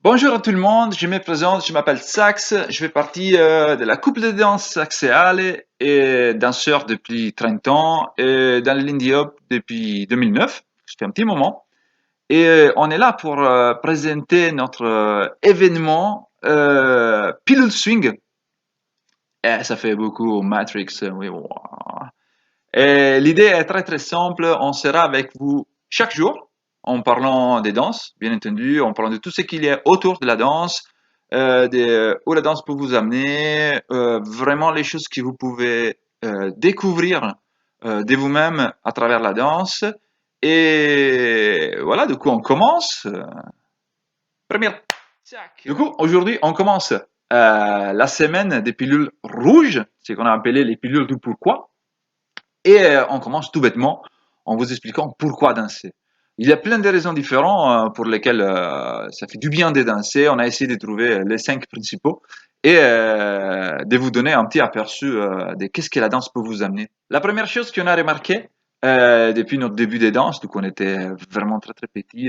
Bonjour à tout le monde, je me présente, je m'appelle Sax, je fais partie de la couple de danse Saxeale et danseur depuis 30 ans et dans le Lindy Hop depuis 2009, ça fait un petit moment. Et on est là pour présenter notre événement Pilule Swing. Ça fait beaucoup Matrix, oui. Ouah. Et l'idée est très très simple, on sera avec vous chaque jour en parlant des danses, bien entendu, en parlant de tout ce qu'il y a autour de la danse, où la danse peut vous amener, vraiment les choses que vous pouvez découvrir de vous-même à travers la danse. Et voilà, du coup on commence. Première. Du coup, aujourd'hui on commence la semaine des pilules rouges, ce qu'on a appelé les pilules du pourquoi. Et on commence tout bêtement en vous expliquant pourquoi danser. Il y a plein de raisons différentes pour lesquelles ça fait du bien de danser. On a essayé de trouver les cinq principaux et de vous donner un petit aperçu de qu'est-ce que la danse peut vous amener. La première chose qu'on a remarqué depuis notre début des danses, donc on était vraiment très très petit,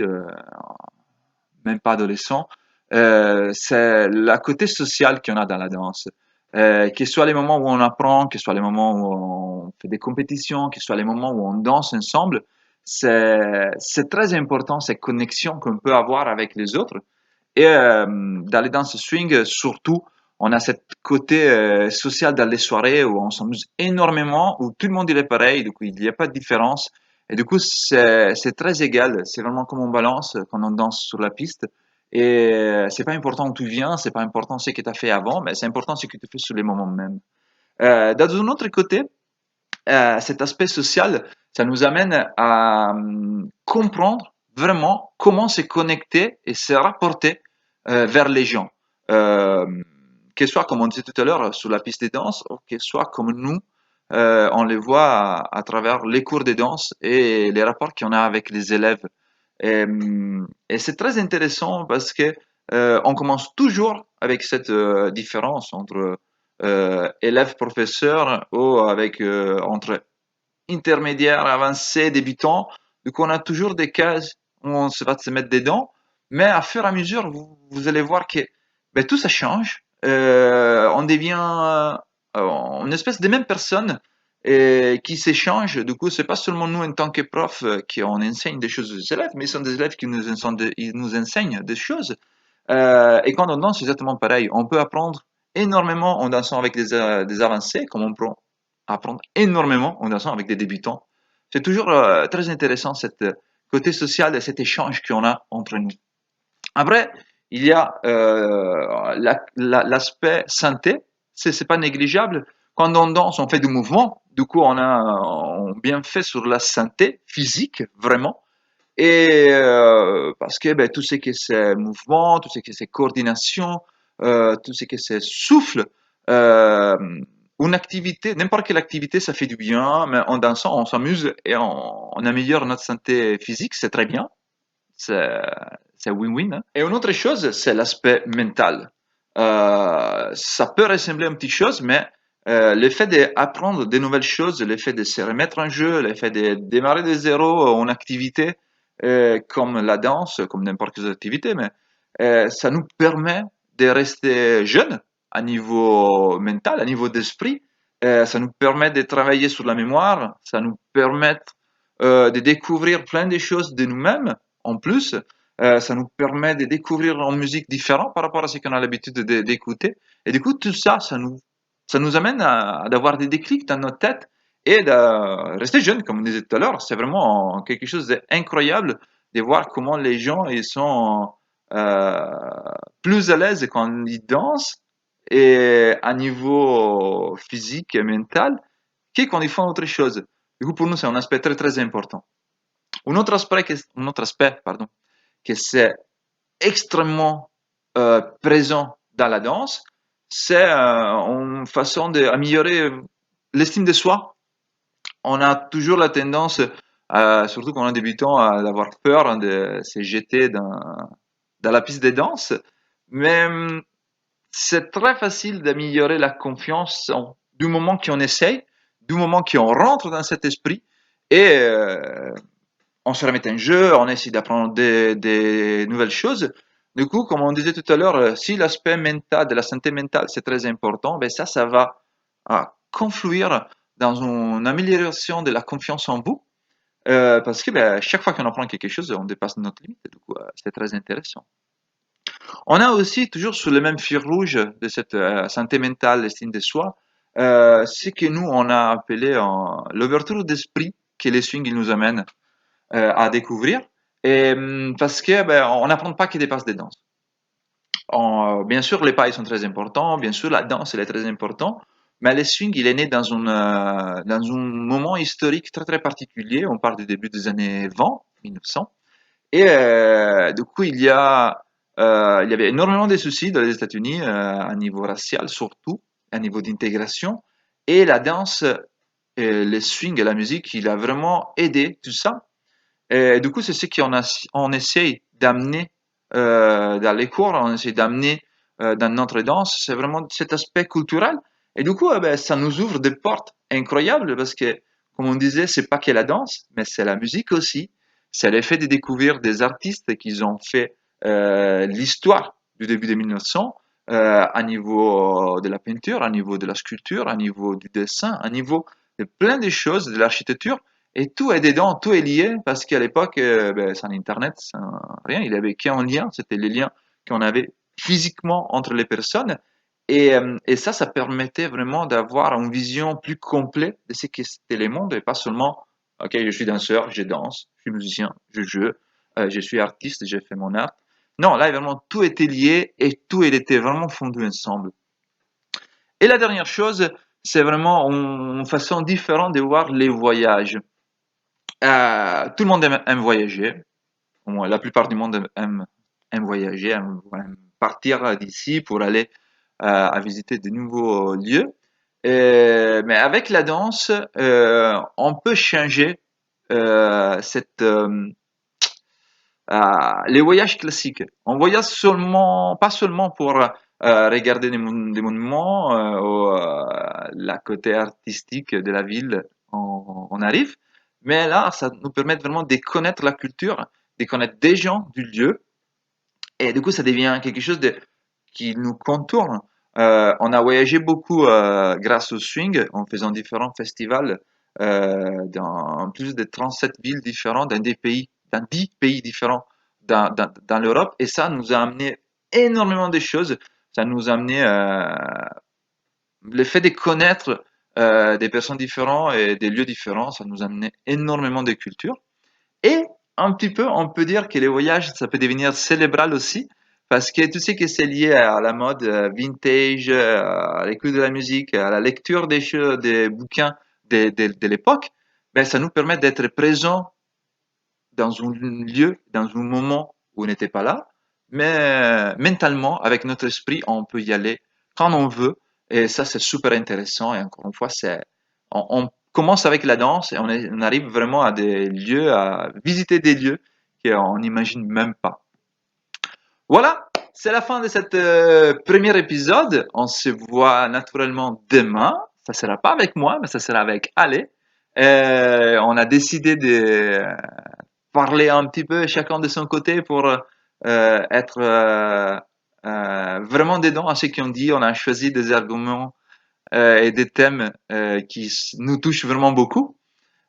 même pas adolescent, c'est la côté social qu'on a dans la danse. Que ce soit les moments où on apprend, que ce soit les moments où on fait des compétitions, que ce soit les moments où on danse ensemble, c'est très important cette connexion qu'on peut avoir avec les autres. Et dans les danses swing, surtout, on a cette côté social dans les soirées où on s'amuse énormément, où tout le monde il est pareil, du coup il n'y a pas de différence. Et du coup c'est très égal, c'est vraiment comme on balance quand on danse sur la piste. Et c'est pas important où tu viens, c'est pas important ce que tu as fait avant, mais c'est important ce que tu fais sur les moments même. D'un autre côté, cet aspect social, ça nous amène à comprendre vraiment comment se connecter et se rapporter vers les gens. Euh, que ce soit, comme on disait tout à l'heure, sur la piste des danses, ou que ce soit comme nous, on les voit à travers les cours de danse et les rapports qu'on a avec les élèves. Et c'est très intéressant parce que on commence toujours avec cette différence entre élève-professeur ou avec entre intermédiaire, avancé, débutant. Donc on a toujours des cases où on se va se mettre dedans, mais à fur et à mesure, vous allez voir que ben, tout ça change. On devient une espèce de même personne qui s'échange. Du coup, c'est pas seulement nous en tant que profs qui on enseigne des choses aux élèves, mais ce sont des élèves qui ils nous enseignent des choses. Et quand on danse, c'est exactement pareil. On peut apprendre énormément en dansant avec des avancés, comme on peut apprendre énormément en dansant avec des débutants. C'est toujours très intéressant, cette côté social et cet échange qu'on a entre nous. Après, il y a l'aspect santé, c'est pas négligeable. Quand on danse, on fait du mouvement. Du coup, on a bien fait sur la santé physique, vraiment. Et parce que ben, tout ce que c'est mouvement, tout ce que c'est coordination, tout ce que c'est souffle, euh, une activité, n'importe quelle activité, ça fait du bien, mais en dansant, on s'amuse et on améliore notre santé physique, c'est très bien, c'est c'est win-win, hein. Et une autre chose, c'est l'aspect mental. Ça peut ressembler à une petite chose, mais le fait d'apprendre de nouvelles choses, le fait de se remettre en jeu, le fait de démarrer de zéro en activité, comme la danse, comme n'importe quelle activité, mais ça nous permet de rester jeunes à niveau mental, à niveau d'esprit. Ça nous permet de travailler sur la mémoire, ça nous permet de découvrir plein de choses de nous-mêmes en plus. Ça nous permet de découvrir en musique différent par rapport à ce qu'on a l'habitude d'écouter. Et du coup, tout ça, ça nous amène à d'avoir des déclics dans notre tête et de rester jeune, comme on disait tout à l'heure. C'est vraiment quelque chose d'incroyable de voir comment les gens ils sont euh, plus à l'aise quand ils dansent et à niveau physique et mental que quand ils font autre chose. Du coup, pour nous, c'est un aspect très très important. Un autre aspect, pardon, que c'est extrêmement présent dans la danse, c'est une façon d'améliorer l'estime de soi. On a toujours la tendance, surtout quand on est débutant, à avoir peur hein, de se jeter dans la piste de danse. Mais c'est très facile d'améliorer la confiance du moment qu'on essaye, du moment qu'on rentre dans cet esprit et on se remet en jeu, on essaie d'apprendre des nouvelles choses. Du coup, comme on disait tout à l'heure, si l'aspect mental, de la santé mentale, c'est très important, ben ça va confluer dans une amélioration de la confiance en vous, parce que ben, chaque fois qu'on apprend quelque chose, on dépasse notre limite. Du coup, c'est très intéressant. On a aussi, toujours sur le même fil rouge de cette santé mentale, l'estime de soi, ce que nous, on a appelé l'ouverture d'esprit que les swings nous amènent à découvrir. Et parce que ben, on n'apprend pas que des passes de danse. Bien sûr, les pas ils sont très importants, bien sûr, la danse elle est très importante, mais le swing il est né dans un moment historique très très particulier. On parle du début des années 20, 1900. Et du coup, il y avait énormément de soucis dans les États-Unis à niveau racial surtout, à niveau d'intégration. Et la danse, le swing et la musique, il a vraiment aidé tout ça. Et du coup, c'est ce on essaye d'amener dans les cours, on essaye d'amener dans notre danse, c'est vraiment cet aspect culturel. Et du coup, ben, ça nous ouvre des portes incroyables parce que, comme on disait, c'est pas que la danse, mais c'est la musique aussi. C'est l'effet de découvrir des artistes qui ont fait l'histoire du début des 1900 à niveau de la peinture, à niveau de la sculpture, à niveau du dessin, à niveau de plein de choses, de l'architecture. Et tout est dedans, tout est lié, parce qu'à l'époque, ben, sans Internet, sans rien, il n'y avait qu'un lien, c'était les liens qu'on avait physiquement entre les personnes. Et ça permettait vraiment d'avoir une vision plus complète de ce que c'était le monde, et pas seulement, OK, je suis danseur, je danse, je suis musicien, je joue, je suis artiste, j'ai fait mon art. Non, là, vraiment, tout était lié et tout il était vraiment fondu ensemble. Et la dernière chose, c'est vraiment une façon différente de voir les voyages. Tout le monde aime voyager. Au moins, la plupart du monde aime voyager, aime partir d'ici pour aller à visiter de nouveaux lieux. Mais avec la danse, on peut changer les voyages classiques. On voyage seulement, pas seulement pour regarder des monuments ou la côté artistique de la ville, on arrive. Mais là, ça nous permet vraiment de connaître la culture, de connaître des gens du lieu. Et du coup, ça devient quelque chose qui nous contourne. On a voyagé beaucoup grâce au swing en faisant différents festivals dans plus de 37 villes différentes, dans 10 pays différents dans l'Europe. Et ça nous a amené énormément de choses. Ça nous a amené le fait de connaître des personnes différentes et des lieux différents, ça nous a amené énormément de cultures. Et un petit peu, on peut dire que les voyages, ça peut devenir cérébral aussi, parce que tout ce qui est lié à la mode vintage, à l'écoute de la musique, à la lecture des bouquins de l'époque, ben, ça nous permet d'être présents dans un lieu, dans un moment où on n'était pas là, mais mentalement, avec notre esprit, on peut y aller quand on veut, et ça, c'est super intéressant, et encore une fois, on commence avec la danse, et on arrive vraiment à des lieux, à visiter des lieux qu'on n'imagine même pas. Voilà, c'est la fin de cet premier épisode. On se voit naturellement demain. Ça sera pas avec moi, mais ça sera avec Ale. On a décidé de parler un petit peu chacun de son côté pour être vraiment dedans à ce qu'on dit. On a choisi des arguments et des thèmes qui nous touchent vraiment beaucoup.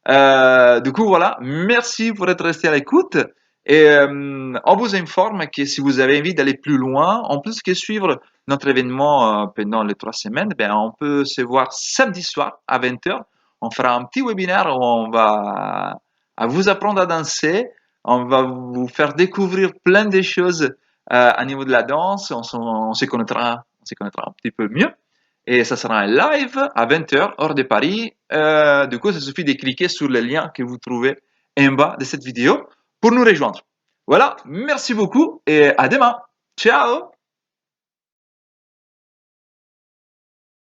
Du coup, voilà, merci pour être resté à l'écoute. Et on vous informe que si vous avez envie d'aller plus loin, en plus que suivre notre événement pendant les 3 semaines, ben, on peut se voir samedi soir à 20h. On fera un petit webinaire où on va à vous apprendre à danser. On va vous faire découvrir plein de choses à niveau de la danse. On se connaîtra un petit peu mieux. Et ça sera un live à 20h, hors de Paris. Du coup, ça suffit de cliquer sur le lien que vous trouvez en bas de cette vidéo pour nous rejoindre. Voilà, merci beaucoup et à demain. Ciao!